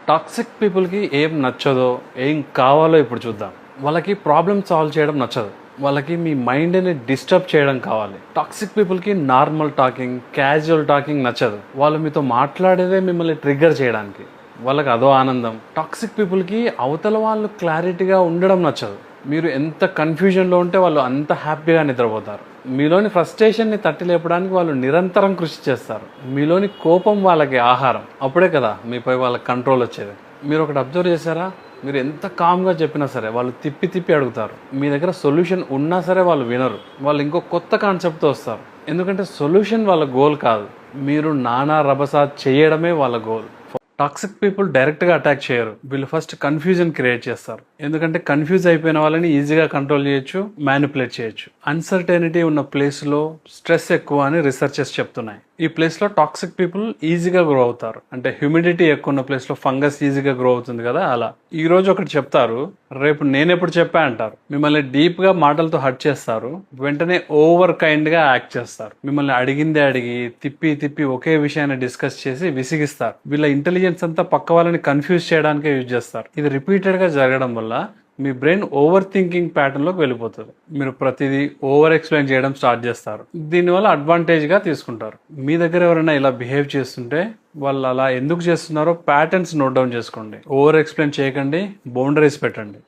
Toxic పీపుల్కి ఏం నచ్చదో ఏం కావాలో ఇప్పుడు చూద్దాం. వాళ్ళకి ప్రాబ్లమ్ సాల్వ్ చేయడం నచ్చదు, వాళ్ళకి మీ మైండ్ని డిస్టర్బ్ చేయడం కావాలి. టాక్సిక్ పీపుల్కి నార్మల్ టాకింగ్, క్యాజువల్ టాకింగ్ నచ్చదు. వాళ్ళు మీతో మాట్లాడేదే మిమ్మల్ని ట్రిగ్గర్ చేయడానికి, వాళ్ళకి అదో ఆనందం. టాక్సిక్ పీపుల్కి అవతల వాళ్ళు క్లారిటీగా ఉండడం నచ్చదు. మీరు ఎంత కన్ఫ్యూజన్లో ఉంటే వాళ్ళు అంత హ్యాపీగా నిద్రపోతారు. మీలోని ఫ్రస్ట్రేషన్ని తట్టి లేపడానికి వాళ్ళు నిరంతరం కృషి చేస్తారు. మీలోని కోపం వాళ్ళకి ఆహారం. అప్పుడే కదా మీపై వాళ్ళకి కంట్రోల్ వచ్చేది. మీరు ఒకటి అబ్జర్వ్ చేశారా? మీరు ఎంత కామ్గా చెప్పినా సరే వాళ్ళు తిప్పి తిప్పి అడుగుతారు. మీ దగ్గర సొల్యూషన్ ఉన్నా సరే వాళ్ళు వినరు. వాళ్ళు ఇంకో కొత్త కాన్సెప్ట్తో వస్తారు. ఎందుకంటే సొల్యూషన్ వాళ్ళ గోల్ కాదు, మీరు నానా రభస చేయడమే వాళ్ళ గోల్. టాక్సిక్ పీపుల్ డైరెక్ట్గా అటాక్ చేయరు, వీళ్ళు ఫస్ట్ కన్ఫ్యూజన్ క్రియేట్ చేస్తారు. ఎందుకంటే కన్ఫ్యూజ్ అయిపోయిన వాళ్ళని ఈజీగా కంట్రోల్ చేయొచ్చు, మ్యానిపులేట్ చేయొచ్చు. అన్సర్టెనిటీ ఉన్న ప్లేస్లో స్ట్రెస్ ఎక్కువ అని రీసెర్చెస్ చెప్తున్నాయి. ఈ ప్లేస్లో టాక్సిక్ పీపుల్ ఈజీగా గ్రో అవుతారు. అంటే హ్యూమిడిటీ ఎక్కువ ఉన్న ప్లేస్లో ఫంగస్ ఈజీగా గ్రో అవుతుంది కదా, అలా. ఈ రోజు ఒకటి చెప్తారు, రేపు నేనెప్పుడు చెప్పా అంటారు. మిమ్మల్ని డీప్గా మాటలతో హర్ట్ చేస్తారు, వెంటనే ఓవర్ కైండ్గా యాక్ట్ చేస్తారు. మిమ్మల్ని అడిగిందే అడిగి తిప్పి తిప్పి ఒకే విషయాన్ని డిస్కస్ చేసి విసిగిస్తారు. వీళ్ళ ఇంటెలిజెన్స్ అంతా పక్క వాళ్ళని కన్ఫ్యూజ్ చేయడానికే యూజ్ చేస్తారు. ఇది రిపీటెడ్గా జరగడం వల్ల మీ బ్రెయిన్ ఓవర్ థింకింగ్ ప్యాటర్న్లోకి వెళ్ళిపోతుంది. మీరు ప్రతిదీ ఓవర్ ఎక్స్ప్లెయిన్ చేయడం స్టార్ట్ చేస్తారు. దీనివల్ల అడ్వాంటేజ్గా తీసుకుంటారు. మీ దగ్గర ఎవరైనా ఇలా బిహేవ్ చేస్తుంటే వాళ్ళు అలా ఎందుకు చేస్తున్నారో ప్యాటర్న్స్ నోట్ డౌన్ చేసుకోండి. ఓవర్ ఎక్స్ప్లెయిన్ చేయకండి, బౌండరీస్ పెట్టండి.